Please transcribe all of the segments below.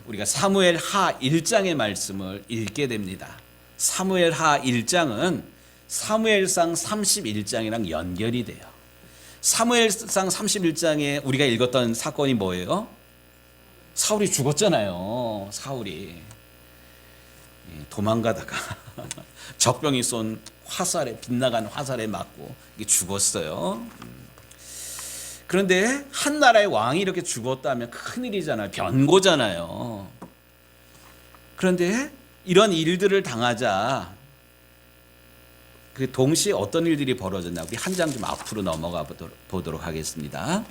우리가 사무엘 하 1장의 말씀을 읽게 됩니다. 사무엘 하 1장은 사무엘상 31장이랑 연결이 돼요. 사무엘상 31장에 우리가 읽었던 사건이 뭐예요? 사울이 죽었잖아요. 사울이 도망가다가 적병이 쏜 화살에, 빗나간 화살에 맞고 죽었어요. 그런데 한 나라의 왕이 이렇게 죽었다면 큰일이잖아요. 변고잖아요. 그런데 이런 일들을 당하자 그 동시에 어떤 일들이 벌어졌나, 우리 한 장 좀 앞으로 넘어가 보도록 하겠습니다.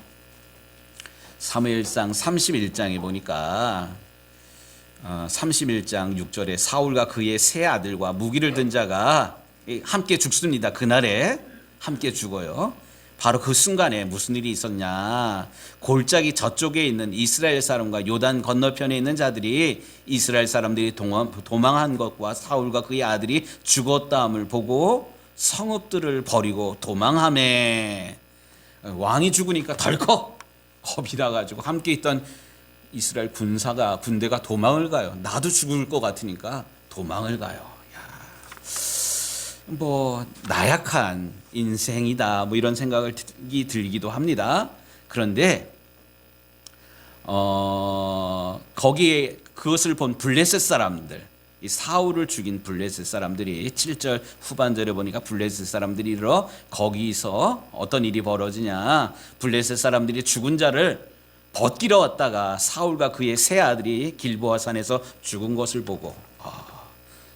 사무엘상 31장에 보니까 31장 6절에 사울과 그의 세 아들과 무기를 든 자가 함께 죽습니다. 그날에 함께 죽어요. 바로 그 순간에 무슨 일이 있었냐, 골짜기 저쪽에 있는 이스라엘 사람과 요단 건너편에 있는 자들이 이스라엘 사람들이 도망한 것과 사울과 그의 아들이 죽었다함을 보고 성읍들을 버리고 도망하매, 왕이 죽으니까 덜컥 겁이 나가지고 함께 있던 이스라엘 군대가 도망을 가요. 나도 죽을 것 같으니까 도망을 가요. 뭐 나약한 인생이다, 뭐 이런 생각이 들기도 합니다. 그런데 거기에 그것을 본 블레셋 사람들, 이 사울을 죽인 블레셋 사람들이 7절 후반절에 보니까 블레셋 사람들이 이르러 거기서 어떤 일이 벌어지냐, 블레셋 사람들이 죽은 자를 벗기러 왔다가 사울과 그의 세 아들이 길보아 산에서 죽은 것을 보고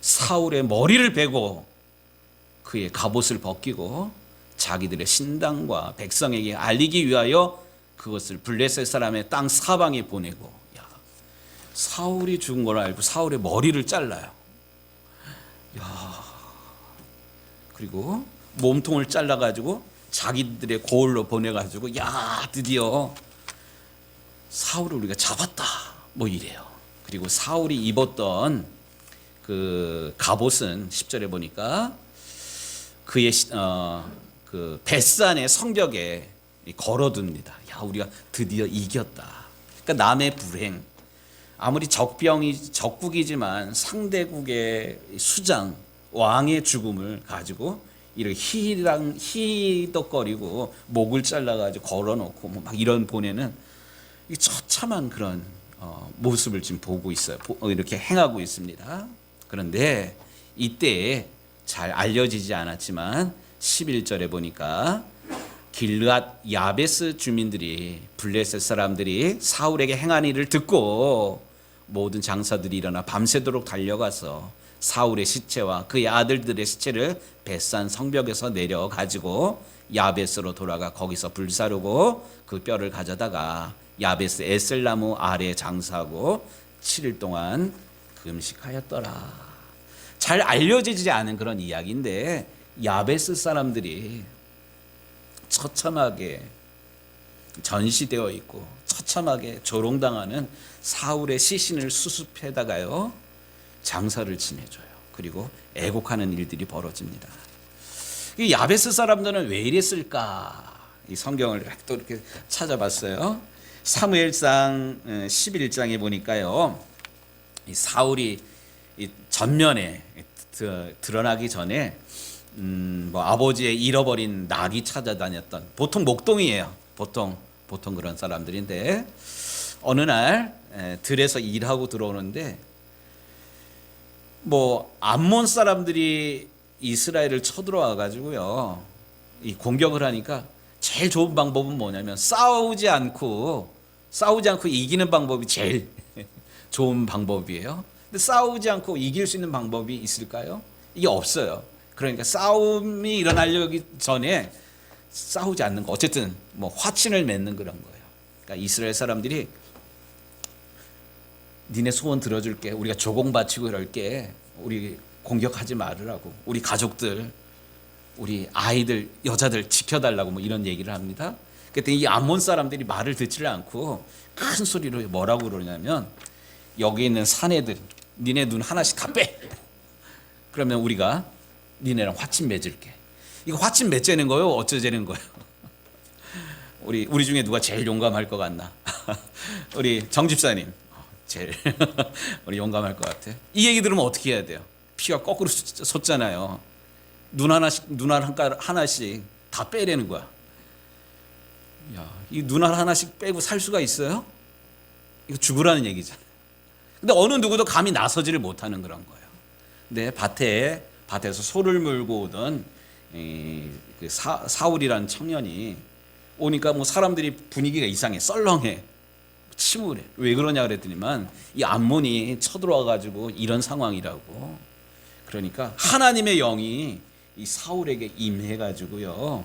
사울의 머리를 베고 그의 갑옷을 벗기고 자기들의 신당과 백성에게 알리기 위하여 그것을 블레셋 사람의 땅 사방에 보내고, 사울이 죽은 걸 알고 사울의 머리를 잘라요. 그리고 몸통을 잘라가지고 자기들의 고을로 보내가지고, 드디어 사울을 우리가 잡았다, 뭐 이래요. 그리고 사울이 입었던 그 갑옷은 10절에 보니까 그의 그 벳산의 성벽에 걸어둡니다. 우리가 드디어 이겼다. 그러니까 남의 불행, 아무리 적국이지만 상대국의 수장, 왕의 죽음을 가지고 이렇게 희덕거리고 목을 잘라가지고 걸어놓고 막 이런 보내는 이 처참한 그런 모습을 지금 보고 있어요. 이렇게 행하고 있습니다. 그런데 이때에 잘 알려지지 않았지만 11절에 보니까 길르앗 야베스 주민들이, 블레셋 사람들이 사울에게 행한 일을 듣고 모든 장사들이 일어나 밤새도록 달려가서 사울의 시체와 그의 아들들의 시체를 벳산 성벽에서 내려 가지고 야베스로 돌아가 거기서 불사르고 그 뼈를 가져다가 야베스 에셀나무 아래 장사하고 7일 동안 금식하였더라. 잘 알려지지 않은 그런 이야기인데, 야베스 사람들이 처참하게 전시되어 있고 처참하게 조롱당하는 사울의 시신을 수습해다가요 장사를 지내줘요. 그리고 애곡하는 일들이 벌어집니다. 이 야베스 사람들은 왜 이랬을까? 이 성경을 또 이렇게 찾아봤어요. 사무엘상 11장에 보니까요, 이 사울이 이 전면에 드러나기 전에 뭐 아버지의 잃어버린 낙이 찾아다녔던, 보통 목동이에요. 보통 그런 사람들인데, 어느 날 들에서 일하고 들어오는데, 뭐 암몬 사람들이 이스라엘을 쳐들어와 가지고요 이 공격을 하니까 제일 좋은 방법은 뭐냐면 싸우지 않고 이기는 방법이 제일 좋은 방법이에요. 근데 싸우지 않고 이길 수 있는 방법이 있을까요? 이게 없어요. 그러니까 싸움이 일어나려기 전에 싸우지 않는 거, 어쨌든 뭐 화친을 맺는 그런 거예요. 그러니까 이스라엘 사람들이 니네 소원 들어줄게, 우리가 조공 바치고 이럴게, 우리 공격하지 말으라고, 우리 가족들, 우리 아이들, 여자들 지켜달라고 뭐 이런 얘기를 합니다. 그때 이 암몬 사람들이 말을 듣지를 않고 큰 소리로 뭐라고 그러냐면, 여기 있는 사내들 니네 눈 하나씩 다 빼, 그러면 우리가 니네랑 화친 맺을게. 이거 화친 맺자는 거예요? 어쩌자는 거예요? 우리 중에 누가 제일 용감할 것 같나? 우리 정 집사님, 제일 우리 용감할 것 같아. 이 얘기 들으면 어떻게 해야 돼요? 피가 거꾸로 솟잖아요. 눈 하나씩 다 빼려는 거야. 야, 이 눈알 하나씩 빼고 살 수가 있어요? 이거 죽으라는 얘기잖아요. 근데 어느 누구도 감히 나서지를 못하는 그런 거예요. 근데 밭에서 소를 물고 오던 그 사울이라는 청년이 오니까 뭐 사람들이 분위기가 이상해, 썰렁해, 침울해. 왜 그러냐 그랬더니만 이 암몬이 쳐들어와 가지고 이런 상황이라고. 그러니까 하나님의 영이 이 사울에게 임해 가지고요.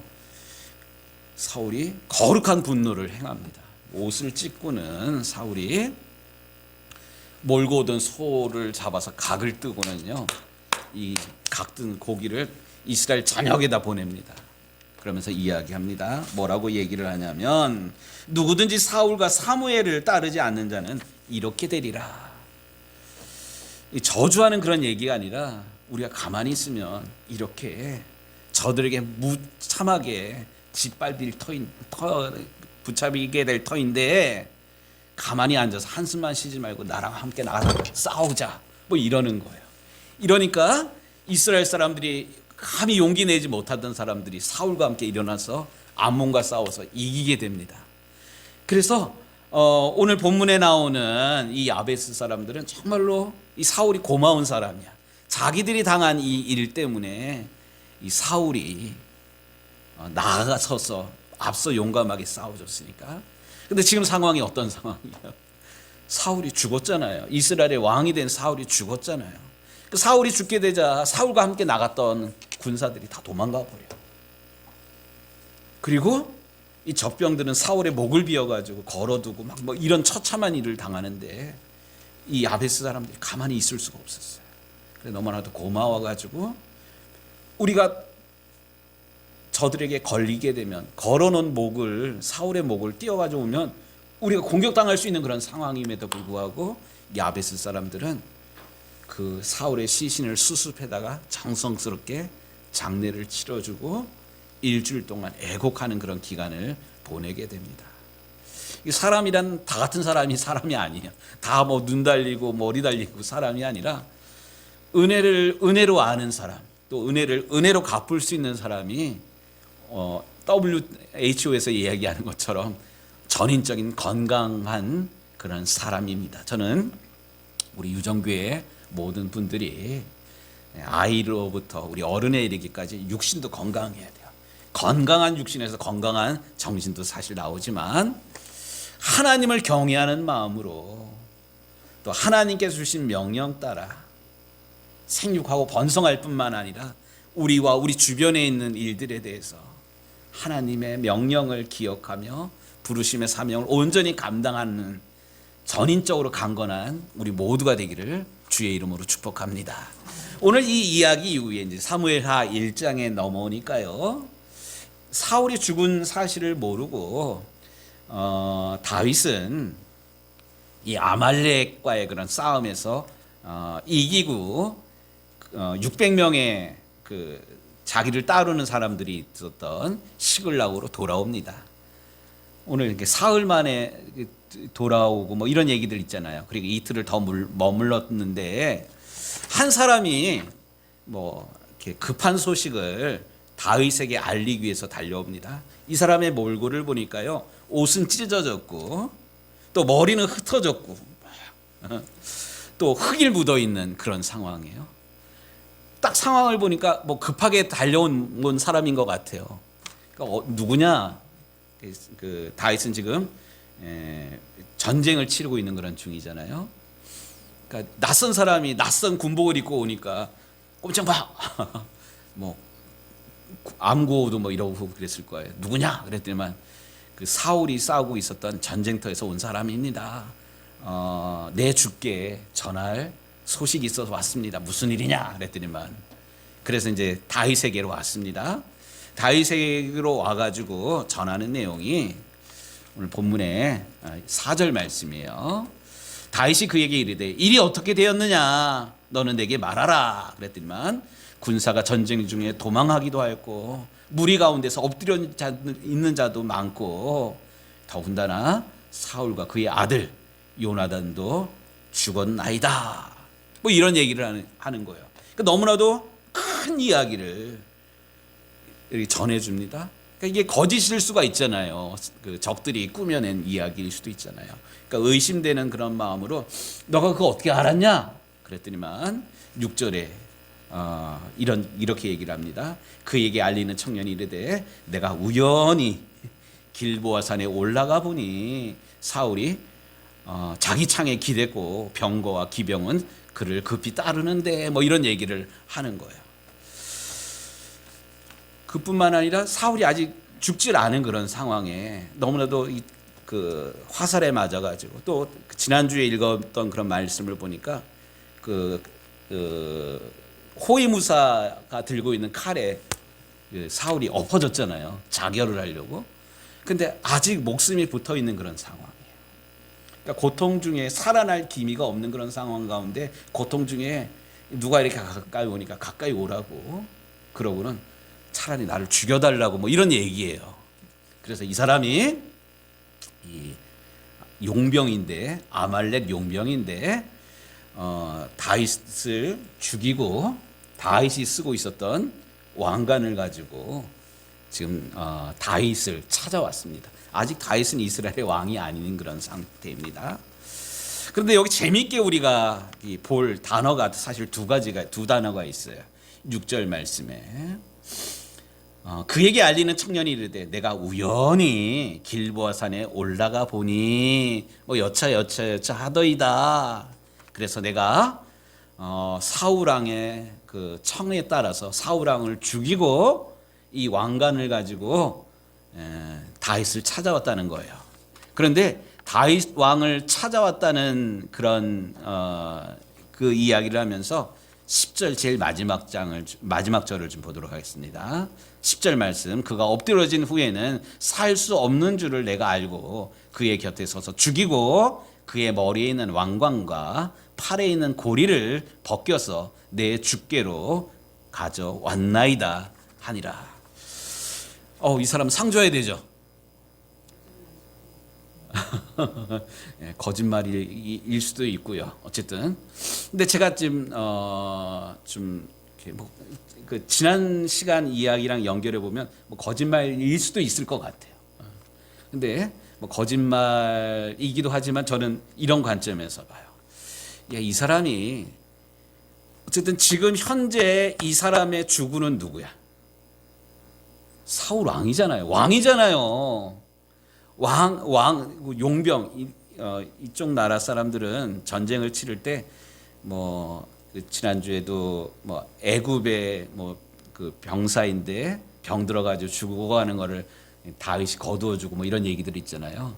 사울이 거룩한 분노를 행합니다. 옷을 찢고는 사울이 몰고 오던 소를 잡아서 각을 뜨고는요, 이 각든 고기를 이스라엘 전역에다 보냅니다. 그러면서 이야기합니다. 뭐라고 얘기를 하냐면 누구든지 사울과 사무엘을 따르지 않는 자는 이렇게 되리라. 저주하는 그런 얘기가 아니라 우리가 가만히 있으면 이렇게 저들에게 무참하게 붙잡히게 될 터인데 가만히 앉아서 한숨만 쉬지 말고 나랑 함께 나가서 싸우자 뭐 이러는 거예요. 이러니까 이스라엘 사람들이 감히 용기 내지 못하던 사람들이 사울과 함께 일어나서 암몬과 싸워서 이기게 됩니다. 그래서 오늘 본문에 나오는 이 야베스 사람들은 정말로 이 사울이 고마운 사람이야. 자기들이 당한 이 일 때문에 이 사울이 나아서서 앞서 용감하게 싸워줬으니까. 근데 지금 상황이 어떤 상황이에요? 사울이 죽었잖아요. 이스라엘의 왕이 된 사울이 죽었잖아요. 그 사울이 죽게 되자 사울과 함께 나갔던 군사들이 다 도망가 버려. 그리고 이 적병들은 사울의 목을 비어가지고 걸어두고 막 뭐 이런 처참한 일을 당하는데 이 야베스 사람들이 가만히 있을 수가 없었어요. 그래서 너무나도 고마워가지고 우리가 저들에게 걸리게 되면 걸어놓은 목을 사울의 목을 띄어가지고 오면 우리가 공격당할 수 있는 그런 상황임에도 불구하고 야베스 사람들은 그 사울의 시신을 수습해다가 정성스럽게 장례를 치러주고 일주일 동안 애곡하는 그런 기간을 보내게 됩니다. 사람이란 다 같은 사람이 아니에요. 다 뭐 눈 달리고 머리 달리고 사람이 아니라 은혜를 은혜로 아는 사람, 또 은혜를 은혜로 갚을 수 있는 사람이 WHO에서 이야기하는 것처럼 전인적인 건강한 그런 사람입니다. 저는 우리 유정교회 모든 분들이 아이로부터 우리 어른에 이르기까지 육신도 건강해야 돼요. 건강한 육신에서 건강한 정신도 사실 나오지만 하나님을 경외하는 마음으로 또 하나님께서 주신 명령 따라 생육하고 번성할 뿐만 아니라 우리와 우리 주변에 있는 일들에 대해서 하나님의 명령을 기억하며 부르심의 사명을 온전히 감당하는 전인적으로 강건한 우리 모두가 되기를 주의 이름으로 축복합니다. 오늘 이 이야기 이후에 이제 사무엘하 1장에 넘어오니까요. 사울이 죽은 사실을 모르고 다윗은 이 아말렉과의 그런 싸움에서 이기고 600명의 그 자기를 따르는 사람들이 있었던 시글락으로 돌아옵니다. 오늘 이렇게 사흘 만에 돌아오고 뭐 이런 얘기들 있잖아요. 그리고 이틀을 더 머물렀는데 한 사람이 뭐 이렇게 급한 소식을 다윗에게 알리기 위해서 달려옵니다. 이 사람의 몰골을 보니까요, 옷은 찢어졌고 또 머리는 흩어졌고 또 흙이 묻어 있는 그런 상황이에요. 딱 상황을 보니까 뭐 급하게 달려온 사람인 것 같아요. 그러니까 누구냐? 그 다윗은 지금 전쟁을 치르고 있는 그런 중이잖아요. 그러니까 낯선 사람이 낯선 군복을 입고 오니까 꼼짝 마. 뭐 암고도 뭐 이러고 그랬을 거예요. 누구냐? 그랬더니만 그 사울이 싸우고 있었던 전쟁터에서 온 사람입니다. 내 주께 전할 소식이 있어서 왔습니다. 무슨 일이냐? 그랬더니만 그래서 이제 다윗에게로 왔습니다. 다윗에게로 와가지고 전하는 내용이 오늘 본문의 4절 말씀이에요. 다윗이 그에게 이르되 일이 어떻게 되었느냐? 너는 내게 말하라. 그랬더니만 군사가 전쟁 중에 도망하기도 하였고 무리 가운데서 엎드려 있는 자도 많고 더군다나 사울과 그의 아들 요나단도 죽었나이다. 뭐 이런 얘기를 하는 거예요. 그러니까 너무나도 큰 이야기를 이렇게 전해줍니다. 그러니까 이게 거짓일 수가 있잖아요. 그 적들이 꾸며낸 이야기일 수도 있잖아요. 그러니까 의심되는 그런 마음으로 너가 그거 어떻게 알았냐? 그랬더니만 6절에 이렇게 얘기를 합니다. 그에게 알리는 청년이 이르되 내가 우연히 길보아 산에 올라가 보니 사울이 자기 창에 기댔고 병거와 기병은 그를 급히 따르는데 뭐 이런 얘기를 하는 거예요. 그뿐만 아니라 사울이 아직 죽질 않은 그런 상황에 너무나도 그 화살에 맞아가지고 또 지난주에 읽었던 그런 말씀을 보니까 그 호위무사가 들고 있는 칼에 사울이 엎어졌잖아요. 자결을 하려고. 근데 아직 목숨이 붙어 있는 그런 상황이에요. 그러니까 고통 중에 살아날 기미가 없는 그런 상황 가운데 고통 중에 누가 이렇게 가까이 오니까 가까이 오라고 그러고는 차라리 나를 죽여달라고 뭐 이런 얘기예요. 그래서 이 사람이 이 용병인데 아말렉 용병인데 다윗을 죽이고 다윗이 쓰고 있었던 왕관을 가지고 지금 다윗을 찾아왔습니다. 아직 다윗은 이스라엘의 왕이 아닌 그런 상태입니다. 그런데 여기 재미있게 우리가 볼 단어가 사실 두 단어가 있어요. 6절 말씀에 그에게 알리는 청년이 이르되 내가 우연히 길보아 산에 올라가 보니 뭐 여차 하더이다. 그래서 내가 사울 왕의 그 청에 따라서 사울 왕을 죽이고 이 왕관을 가지고 다윗을 찾아왔다는 거예요. 그런데 다윗 왕을 찾아왔다는 그런 그 이야기를 하면서 10절 제일 마지막 절을 좀 보도록 하겠습니다. 10절 말씀 그가 엎드러진 후에는 살 수 없는 줄을 내가 알고 그의 곁에 서서 죽이고 그의 머리에 있는 왕관과 팔에 있는 고리를 벗겨서 내 주께로 가져왔나이다 하니라. 이 사람 상 줘야 되죠. 거짓말일 수도 있고요. 어쨌든, 근데 제가 좀 이렇게 그 지난 시간 이야기랑 연결해 보면 뭐 거짓말일 수도 있을 것 같아요. 근데 뭐 거짓말이기도 하지만 저는 이런 관점에서 봐요. 이 사람이 어쨌든 지금 현재 이 사람의 주군은 누구야? 사울 왕이잖아요. 왕이잖아요. 용병 이쪽 나라 사람들은 전쟁을 치를 때 뭐 지난주에도 뭐 애굽의 뭐 그 병사인데 병 들어가지고 죽어가는 거를 다윗이 거두어주고 뭐 이런 얘기들이 있잖아요.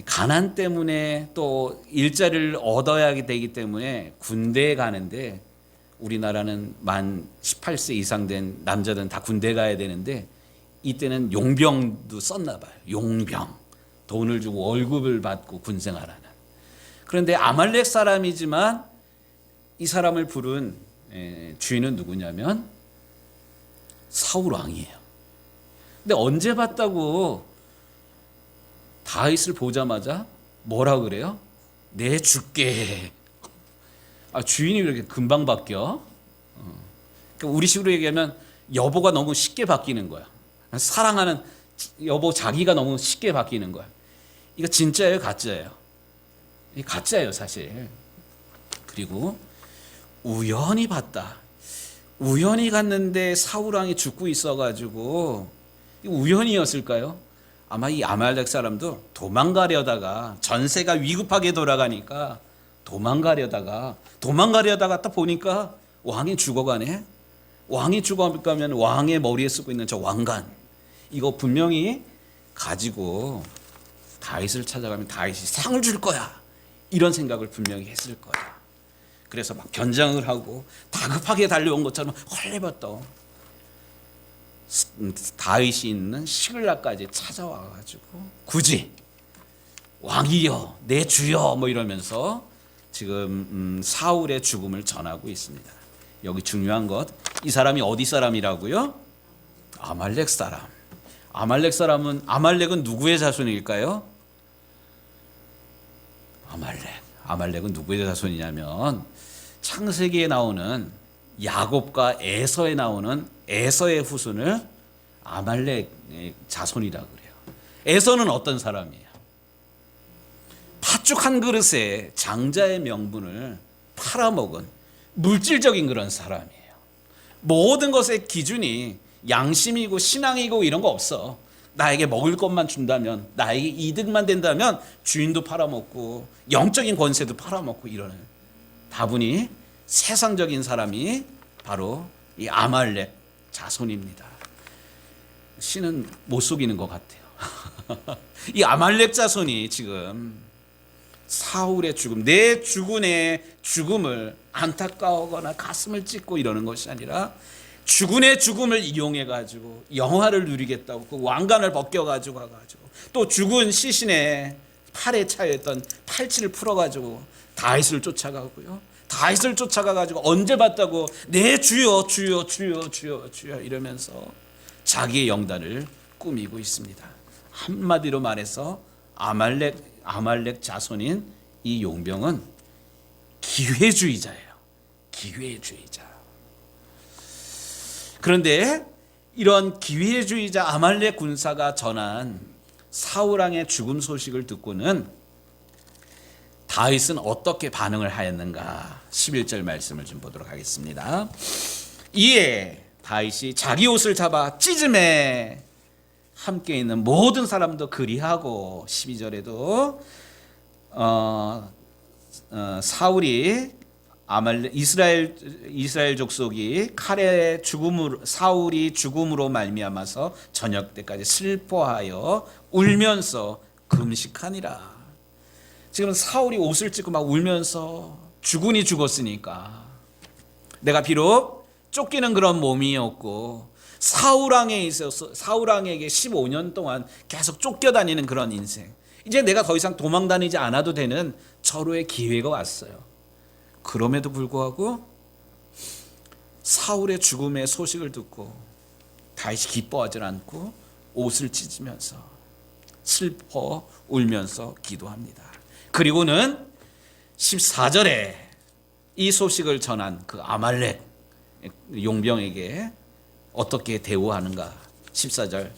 가난 때문에 또 일자리를 얻어야 되기 때문에 군대에 가는데 우리나라는 만 18세 이상 된 남자들은 다 군대 가야 되는데 이때는 용병도 썼나 봐요. 용병. 돈을 주고 월급을 받고 군생활하는. 그런데 아말렉 사람이지만 이 사람을 부른 주인은 누구냐면 사울 왕이에요. 근데 언제 봤다고 다윗을 보자마자 뭐라 그래요? 내 주께. 주인이 왜 이렇게 금방 바뀌어? 그러니까 우리식으로 얘기하면 여보가 너무 쉽게 바뀌는 거야. 사랑하는 여보 자기가 너무 쉽게 바뀌는 거야. 이거 진짜예요, 가짜예요? 이 가짜예요, 사실. 그리고 우연히 봤다. 우연히 갔는데 사울 왕이 죽고 있어가지고 우연이었을까요? 아마 이 아말렉 사람도 도망가려다가 전세가 위급하게 돌아가니까 도망가려다가 딱 보니까 왕이 죽어가네. 왕이 죽어가면 왕의 머리에 쓰고 있는 저 왕관 이거 분명히 가지고 다윗을 찾아가면 다윗이 상을 줄 거야. 이런 생각을 분명히 했을 거야. 그래서 막 변장을 하고 다급하게 달려온 것처럼 헐레벌떡 다윗이 있는 시글락까지 찾아와가지고 굳이 왕이여 내 주여 뭐 이러면서 지금 사울의 죽음을 전하고 있습니다. 여기 중요한 것, 이 사람이 어디 사람이라고요? 아말렉 사람. 아말렉은 누구의 자손일까요? 아말렉. 아말렉은 누구의 자손이냐면 창세기에 나오는 야곱과 에서에 나오는 에서의 후손을 아말렉의 자손이라고 그래요. 에서는 어떤 사람이에요? 팥죽 한 그릇에 장자의 명분을 팔아먹은 물질적인 그런 사람이에요. 모든 것의 기준이 양심이고 신앙이고 이런 거 없어. 나에게 먹을 것만 준다면, 나에게 이득만 된다면 주인도 팔아먹고 영적인 권세도 팔아먹고 이러는, 다분히 세상적인 사람이 바로 이 아말렉 자손입니다. 신은 못 속이는 것 같아요. 이 아말렉 자손이 지금 사울의 죽음, 내 주군의 죽음을 안타까워하거나 가슴을 찢고 이러는 것이 아니라 주군의 죽음을 이용해 가지고 영화를 누리겠다고 그 왕관을 벗겨 가지고 또 죽은 시신의 팔에 차였던 팔찌를 풀어 가지고 다윗을 쫓아가고요. 다윗을 쫓아가 가지고 언제 봤다고 내 주여 주여 주여 주여 주여 이러면서 자기의 영단을 꾸미고 있습니다. 한마디로 말해서 아말렉 자손인 이 용병은 기회주의자예요. 기회주의자. 그런데 이런 기회주의자 아말렉 군사가 전한 사울 왕의 죽음 소식을 듣고는 다윗은 어떻게 반응을 하였는가? 11절 말씀을 좀 보도록 하겠습니다. 이에 다윗이 자기 옷을 잡아 찢음에 함께 있는 모든 사람도 그리하고, 12절에도 사울이 이스라엘 족속이 칼의 죽음으로, 사울이 죽음으로 말미암아서 저녁 때까지 슬퍼하여 울면서 금식하니라. 지금 사울이 옷을 찢고 막 울면서 주군이 죽었으니까 내가 비록 쫓기는 그런 몸이었고 사울 왕에게 15년 동안 계속 쫓겨다니는 그런 인생, 이제 내가 더 이상 도망 다니지 않아도 되는 절호의 기회가 왔어요. 그럼에도 불구하고 사울의 죽음의 소식을 듣고 다윗이 기뻐하지 않고 옷을 찢으면서 슬퍼 울면서 기도합니다. 그리고는 14절에 이 소식을 전한 그 아말렉 용병에게 어떻게 대우하는가? 14절,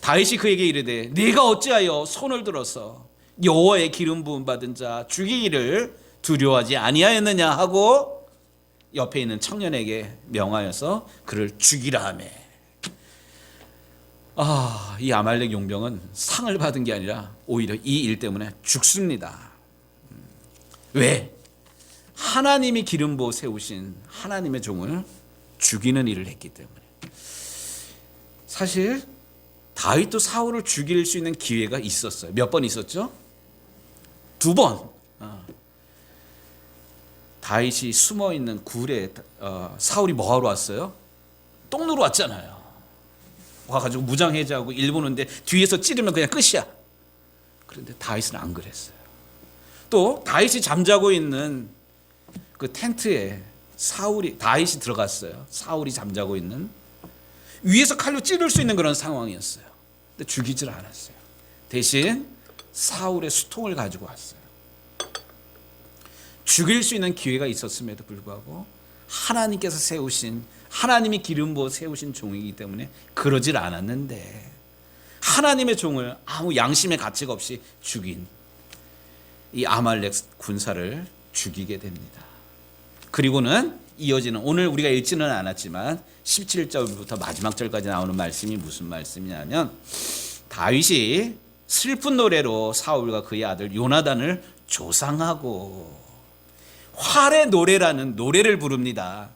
다윗이 그에게 이르되 네가 어찌하여 손을 들어서 여호와의 기름 부음 받은 자 죽이기를 두려워하지 아니하였느냐 하고 옆에 있는 청년에게 명하여서 그를 죽이라 하며. 이 아말렉 용병은 상을 받은 게 아니라 오히려 이 일 때문에 죽습니다. 왜? 하나님이 기름 부어 세우신 하나님의 종을 죽이는 일을 했기 때문에. 사실 다윗도 사울을 죽일 수 있는 기회가 있었어요. 몇 번 있었죠? 2번. 다윗이 숨어있는 굴에 사울이 뭐하러 왔어요? 똥 누러 왔잖아요. 와가지고 무장해제하고 일보는데 뒤에서 찌르면 그냥 끝이야. 그런데 다윗은 안 그랬어요. 또 다윗이 잠자고 있는 그 텐트에 다윗이 들어갔어요. 사울이 잠자고 있는, 위에서 칼로 찌를 수 있는 그런 상황이었어요. 근데 죽이질 않았어요. 대신 사울의 수통을 가지고 왔어요. 죽일 수 있는 기회가 있었음에도 불구하고 하나님께서 세우신, 하나님이 기름 부어 세우신 종이기 때문에 그러질 않았는데 하나님의 종을 아무 양심의 가치가 없이 죽인 이 아말렉 군사를 죽이게 됩니다. 그리고는 이어지는, 오늘 우리가 읽지는 않았지만 17절부터 마지막 절까지 나오는 말씀이 무슨 말씀이냐면, 다윗이 슬픈 노래로 사울과 그의 아들 요나단을 조상하고 활의 노래라는 노래를 부릅니다.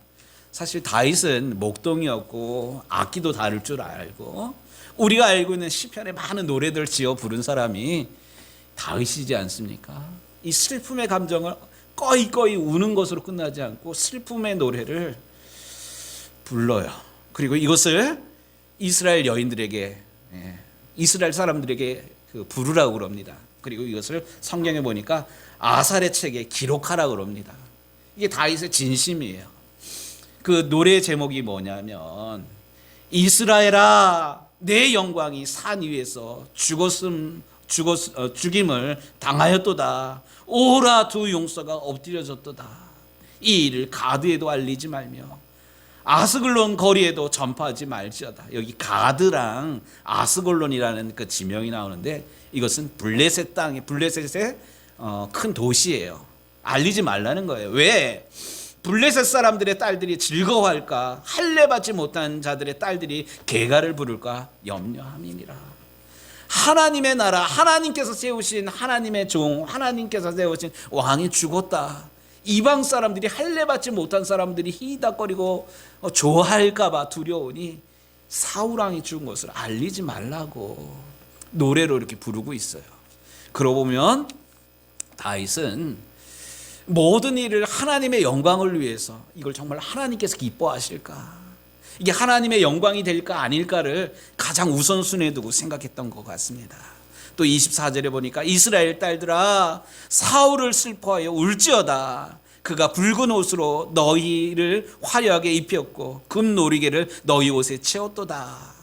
사실 다윗은 목동이었고 악기도 다룰 줄 알고 우리가 알고 있는 시편의 많은 노래들 지어 부른 사람이 다윗이지 않습니까? 이 슬픔의 감정을 꺼이꺼이 우는 것으로 끝나지 않고 슬픔의 노래를 불러요. 그리고 이것을 이스라엘 여인들에게, 이스라엘 사람들에게 부르라고 그럽니다. 그리고 이것을 성경에 보니까 아살의 책에 기록하라고 그럽니다. 이게 다윗의 진심이에요. 그 노래 제목이 뭐냐면, 이스라엘아 내 영광이 산 위에서 죽임을 당하였도다. 오라 두 용사가 엎드려졌도다. 이 일을 가드에도 알리지 말며 아스글론 거리에도 전파하지 말지어다. 여기 가드랑 아스글론이라는 그 지명이 나오는데 이것은 블레셋 땅에 블레셋의 큰 도시예요. 알리지 말라는 거예요. 왜? 블레셋 사람들의 딸들이 즐거워할까? 할례 받지 못한 자들의 딸들이 개가를 부를까 염려함이니라. 하나님의 나라, 하나님께서 세우신 하나님의 종, 하나님께서 세우신 왕이 죽었다. 이방 사람들이 할례 받지 못한 사람들이 히덕거리고 좋아할까 봐 두려우니 사울 왕이 죽은 것을 알리지 말라고 노래로 이렇게 부르고 있어요. 그러고 보면 다윗은 모든 일을 하나님의 영광을 위해서, 이걸 정말 하나님께서 기뻐하실까, 이게 하나님의 영광이 될까 아닐까를 가장 우선순위에 두고 생각했던 것 같습니다. 또 24절에 보니까 이스라엘 딸들아 사울을 슬퍼하여 울지어다. 그가 붉은 옷으로 너희를 화려하게 입혔고 금놀이개를 너희 옷에 채웠도다.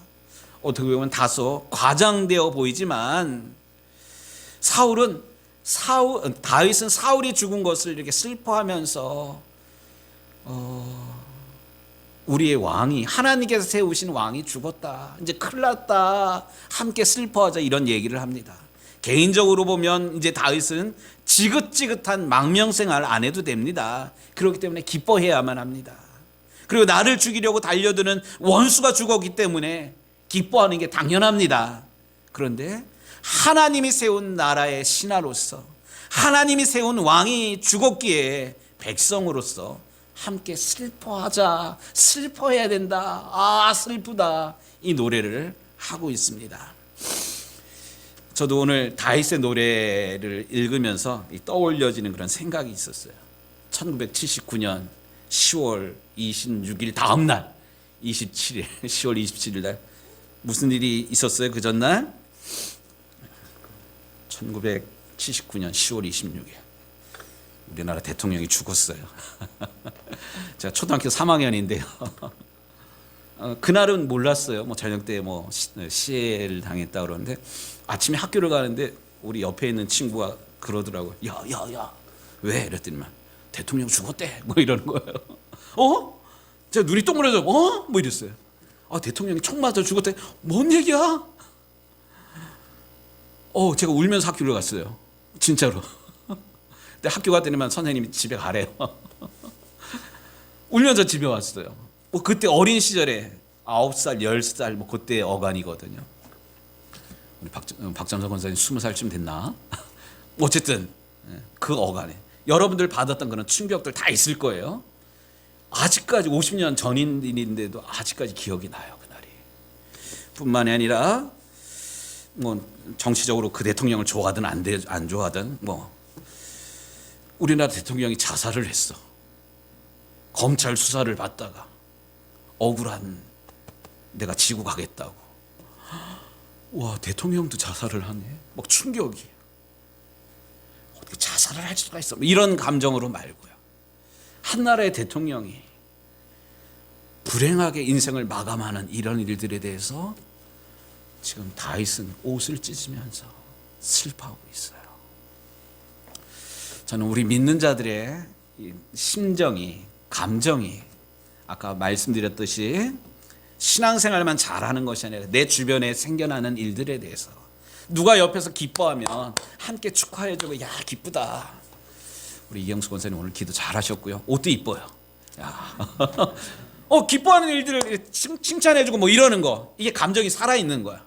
어떻게 보면 다소 과장되어 보이지만 다윗은 사울이 죽은 것을 이렇게 슬퍼하면서 우리의 왕이, 하나님께서 세우신 왕이 죽었다, 이제 큰일 났다, 함께 슬퍼하자, 이런 얘기를 합니다. 개인적으로 보면 이제 다윗은 지긋지긋한 망명생활 안 해도 됩니다. 그렇기 때문에 기뻐해야만 합니다. 그리고 나를 죽이려고 달려드는 원수가 죽었기 때문에 기뻐하는 게 당연합니다. 그런데 하나님이 세운 나라의 신하로서, 하나님이 세운 왕이 죽었기에 백성으로서 함께 슬퍼하자, 슬퍼해야 된다, 아 슬프다, 이 노래를 하고 있습니다. 저도 오늘 다윗의 노래를 읽으면서 떠올려지는 그런 생각이 있었어요. 1979년 10월 26일 다음 날 27일 10월 27일 날 무슨 일이 있었어요? 그 전날 1979년 10월 26일 우리나라 대통령이 죽었어요. 제가 초등학교 3학년인데요. 그날은 몰랐어요. 뭐 저녁 때 뭐 시해를 당했다 그러는데 아침에 학교를 가는데 우리 옆에 있는 친구가 그러더라고요. 야, 왜? 이랬더니만 대통령 죽었대. 뭐 이러는 거예요. 제가 눈이 동그래져. 뭐 이랬어요. 대통령이 총 맞아 죽었대. 뭔 얘기야? 제가 울면서 학교를 갔어요. 진짜로. 근데 학교 갔더니만 선생님이 집에 가래요. 울면서 집에 왔어요. 뭐 그때 어린 시절에 9살, 10살 뭐 그때 어간이거든요. 우리 박잠선 권사님 20살쯤 됐나? 어쨌든 그 어간에 여러분들 받았던 그런 충격들 다 있을 거예요. 아직까지 50년 전인 일인데도 아직까지 기억이 나요, 그날이. 뿐만이 아니라 뭐 정치적으로 그 대통령을 좋아하든 안 좋아하든 뭐 우리나라 대통령이 자살을 했어. 검찰 수사를 받다가 억울한 내가 지고 가겠다고. 와, 대통령도 자살을 하네. 막 충격이. 어떻게 자살을 할 수가 있어? 이런 감정으로 말고요. 한 나라의 대통령이 불행하게 인생을 마감하는 이런 일들에 대해서 지금 다윗은 옷을 찢으면서 슬퍼하고 있어요. 저는 우리 믿는 자들의 심정이, 감정이 아까 말씀드렸듯이 신앙생활만 잘하는 것이 아니라 내 주변에 생겨나는 일들에 대해서 누가 옆에서 기뻐하면 함께 축하해주고, 야 기쁘다. 우리 이영수 권사님 오늘 기도 잘하셨고요. 옷도 이뻐요. 야. 기뻐하는 일들을 칭찬해주고 뭐 이러는 거, 이게 감정이 살아있는 거야.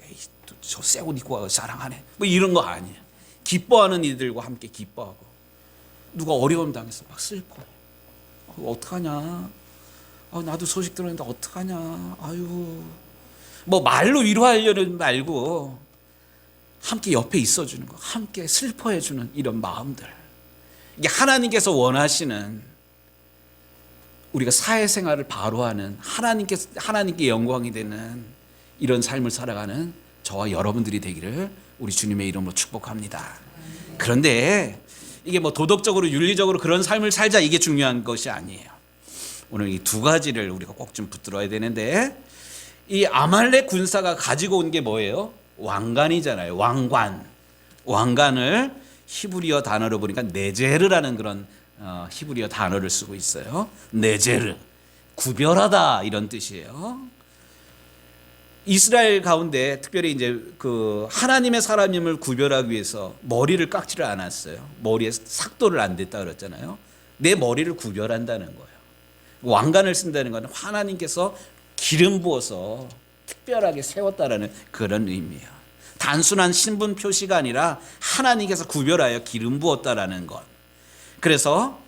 에이, 저 새 옷 입고 와서 자랑하네. 뭐 이런 거 아니에요. 기뻐하는 이들과 함께 기뻐하고, 누가 어려움 당해서 막 슬퍼해. 어떡하냐. 나도 소식 들었는데 어떡하냐. 아유. 뭐 말로 위로하려는 말고 함께 옆에 있어주는 거, 함께 슬퍼해주는 이런 마음들. 이게 하나님께서 원하시는, 우리가 사회생활을 바로 하는, 하나님께 영광이 되는 이런 삶을 살아가는 저와 여러분들이 되기를 우리 주님의 이름으로 축복합니다. 그런데 이게 뭐 도덕적으로 윤리적으로 그런 삶을 살자, 이게 중요한 것이 아니에요. 오늘 이 두 가지를 우리가 꼭 좀 붙들어야 되는데, 이 아말렉 군사가 가지고 온 게 뭐예요? 왕관이잖아요. 왕관을 히브리어 단어로 보니까 네제르라는 그런 히브리어 단어를 쓰고 있어요. 네제르, 구별하다 이런 뜻이에요. 이스라엘 가운데 특별히 이제 그 하나님의 사람임을 구별하기 위해서 머리를 깎지를 않았어요. 머리에 삭도를 안 댔다 그랬잖아요. 내 머리를 구별한다는 거예요. 왕관을 쓴다는 건 하나님께서 기름 부어서 특별하게 세웠다라는 그런 의미예요. 단순한 신분 표시가 아니라 하나님께서 구별하여 기름 부었다라는 것. 그래서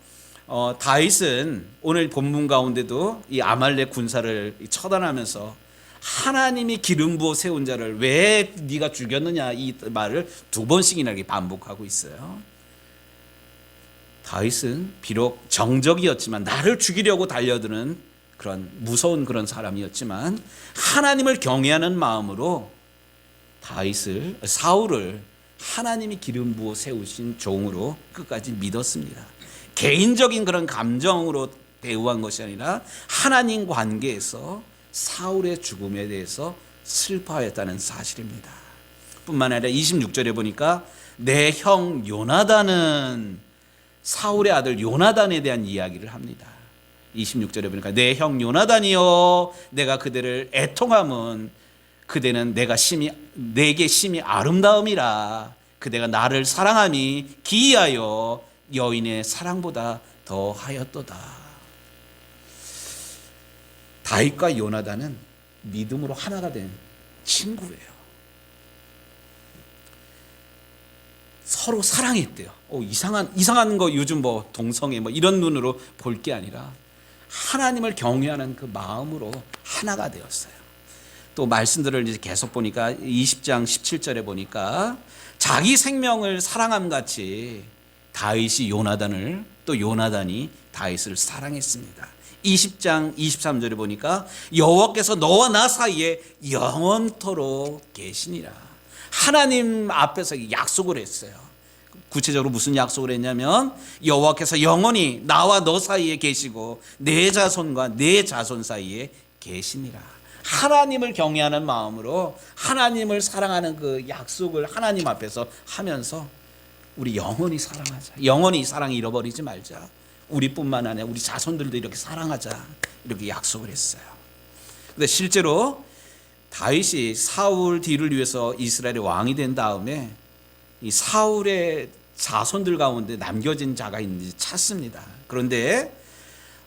다윗은 오늘 본문 가운데도 이 아말렉 군사를 처단하면서 하나님이 기름 부어 세운 자를 왜 네가 죽였느냐 이 말을 2번씩이나 이렇게 반복하고 있어요. 다윗은 비록 정적이었지만 나를 죽이려고 달려드는 그런 무서운 그런 사람이었지만 하나님을 경외하는 마음으로 사울을 하나님이 기름 부어 세우신 종으로 끝까지 믿었습니다. 개인적인 그런 감정으로 대우한 것이 아니라 하나님 관계에서 사울의 죽음에 대해서 슬퍼하였다는 사실입니다. 뿐만 아니라 26절에 보니까 내 형 요나단은 사울의 아들 요나단에 대한 이야기를 합니다. 26절에 보니까 내 형 요나단이여 내가 그대를 애통함은 그대는 내게 심히 아름다움이라 그대가 나를 사랑함이 기이하여 여인의 사랑보다 더하였도다. 다윗과 요나단은 믿음으로 하나가 된 친구예요. 서로 사랑했대요. 이상한 거 요즘 뭐 동성애 뭐 이런 눈으로 볼 게 아니라 하나님을 경외하는 그 마음으로 하나가 되었어요. 또 말씀들을 이제 계속 보니까 20장 17절에 보니까 자기 생명을 사랑함 같이 다윗이 요나단을 또 요나단이 다윗을 사랑했습니다. 20장 23절에 보니까 여호와께서 너와 나 사이에 영원토록 계시니라. 하나님 앞에서 약속을 했어요. 구체적으로 무슨 약속을 했냐면 여호와께서 영원히 나와 너 사이에 계시고 내 자손과 내 자손 사이에 계시니라. 하나님을 경외하는 마음으로 하나님을 사랑하는 그 약속을 하나님 앞에서 하면서 우리 영원히 사랑하자. 영원히 사랑 잃어버리지 말자. 우리뿐만 아니라 우리 자손들도 이렇게 사랑하자. 이렇게 약속을 했어요. 근데 실제로 다윗이 사울 뒤를 위해서 이스라엘의 왕이 된 다음에 이 사울의 자손들 가운데 남겨진 자가 있는지 찾습니다. 그런데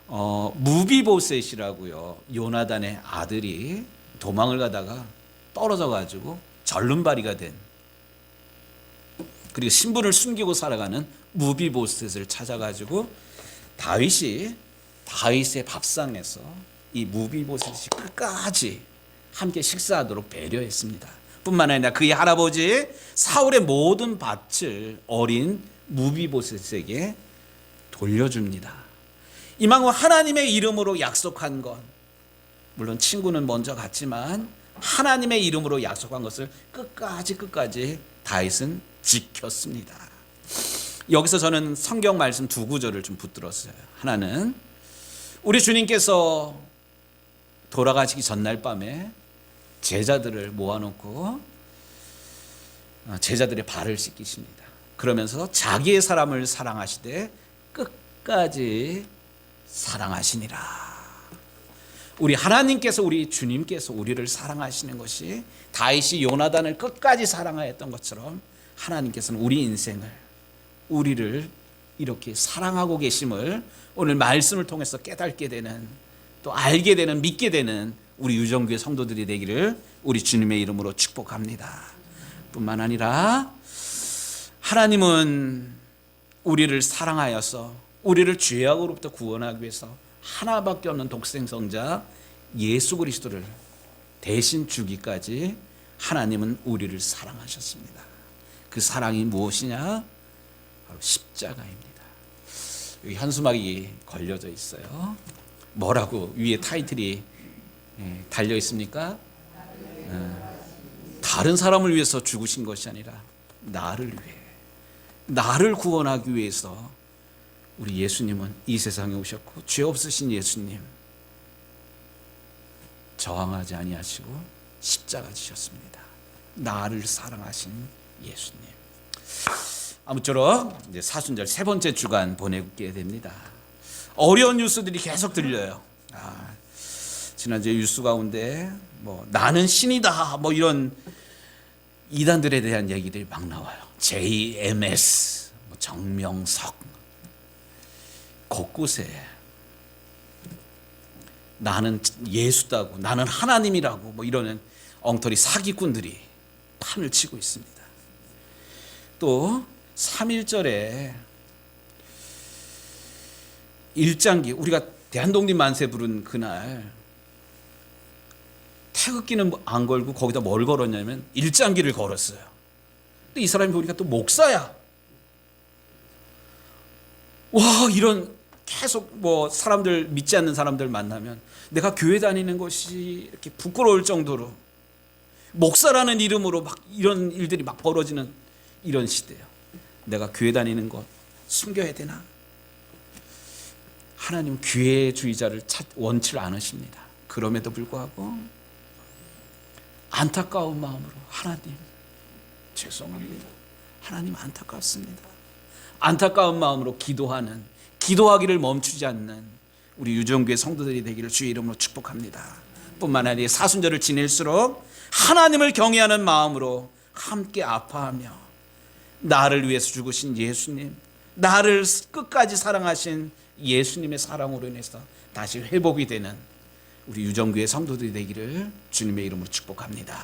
무비보셋이라고요. 요나단의 아들이 도망을 가다가 떨어져 가지고 절름발이가 된, 그리고 신분을 숨기고 살아가는 무비보셋을 찾아가지고 다윗의 밥상에서 이 무비보셋이 끝까지 함께 식사하도록 배려했습니다. 뿐만 아니라 그의 할아버지 사울의 모든 밭을 어린 무비보셋에게 돌려줍니다. 이만큼 하나님의 이름으로 약속한 것, 물론 친구는 먼저 갔지만 하나님의 이름으로 약속한 것을 끝까지 다윗은 지켰습니다. 여기서 저는 성경 말씀 2구절을 좀 붙들었어요. 하나는 우리 주님께서 돌아가시기 전날 밤에 제자들을 모아놓고 제자들의 발을 씻기십니다. 그러면서 자기의 사람을 사랑하시되 끝까지 사랑하시니라. 우리 하나님께서, 우리 주님께서 우리를 사랑하시는 것이 다윗이 요나단을 끝까지 사랑하였던 것처럼 하나님께서는 우리 인생을, 우리를 이렇게 사랑하고 계심을 오늘 말씀을 통해서 깨닫게 되는, 또 알게 되는, 믿게 되는 우리 유정교회 성도들이 되기를 우리 주님의 이름으로 축복합니다. 뿐만 아니라 하나님은 우리를 사랑하여서 우리를 죄악으로부터 구원하기 위해서 하나밖에 없는 독생성자 예수 그리스도를 대신 주기까지 하나님은 우리를 사랑하셨습니다. 그 사랑이 무엇이냐? 바로 십자가입니다. 여기 한수막이 걸려져 있어요. 뭐라고 위에 타이틀이 달려 있습니까? 다른 사람을 위해서 죽으신 것이 아니라 나를 위해, 나를 구원하기 위해서 우리 예수님은 이 세상에 오셨고, 죄 없으신 예수님 저항하지 아니하시고 십자가 지셨습니다. 나를 사랑하신 예수님. 아무쪼록 이제 사순절 세 번째 주간 보내게 됩니다. 어려운 뉴스들이 계속 들려요. 지난주에 뉴스 가운데 뭐 나는 신이다 뭐 이런 이단들에 대한 얘기들이 막 나와요. JMS, 뭐 정명석, 곳곳에 나는 예수다고, 나는 하나님이라고 뭐 이러는 엉터리 사기꾼들이 판을 치고 있습니다. 또 3.1절에 일장기, 우리가 대한독립 만세 부른 그날 태극기는 안 걸고 거기다 뭘 걸었냐면 일장기를 걸었어요. 근데 이 사람이 보니까 또 목사야. 와, 이런 계속 뭐 사람들, 믿지 않는 사람들 만나면 내가 교회 다니는 것이 이렇게 부끄러울 정도로 목사라는 이름으로 막 이런 일들이 막 벌어지는 이런 시대예요. 내가 교회 다니는 것 숨겨야 되나? 하나님 교회주의자를 원치 않으십니다. 그럼에도 불구하고 안타까운 마음으로 하나님 죄송합니다. 하나님 안타깝습니다. 안타까운 마음으로 기도하기를 멈추지 않는 우리 유정교회 성도들이 되기를 주의 이름으로 축복합니다. 뿐만 아니라 사순절을 지낼수록 하나님을 경외하는 마음으로 함께 아파하며 나를 위해서 죽으신 예수님, 나를 끝까지 사랑하신 예수님의 사랑으로 인해서 다시 회복이 되는 우리 유정교회 성도들이 되기를 주님의 이름으로 축복합니다.